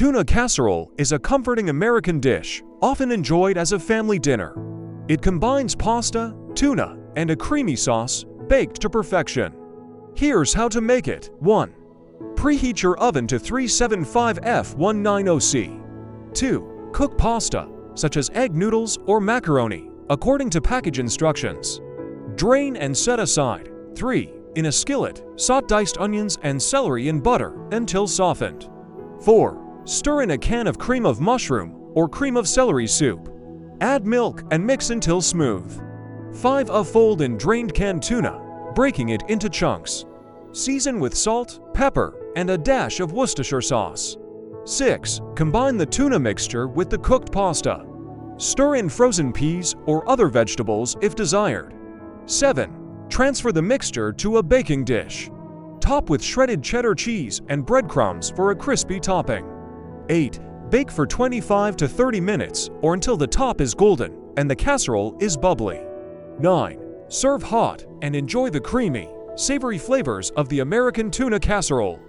Tuna casserole is a comforting American dish, often enjoyed as a family dinner. It combines pasta, tuna, and a creamy sauce, baked to perfection. Here's how to make it. 1. Preheat your oven to 375 F190C. 2. Cook pasta, such as egg noodles or macaroni, according to package instructions. Drain and set aside. 3. In a skillet, saute diced onions and celery in butter until softened. 4. Stir in a can of cream of mushroom or cream of celery soup. Add milk and mix until smooth. 5. Fold in drained canned tuna, breaking it into chunks. Season with salt, pepper, and a dash of Worcestershire sauce. 6. Combine the tuna mixture with the cooked pasta. Stir in frozen peas or other vegetables if desired. 7. Transfer the mixture to a baking dish. Top with shredded cheddar cheese and breadcrumbs for a crispy topping. 8. Bake for 25 to 30 minutes or until the top is golden and the casserole is bubbly. 9. Serve hot and enjoy the creamy, savory flavors of the American tuna casserole.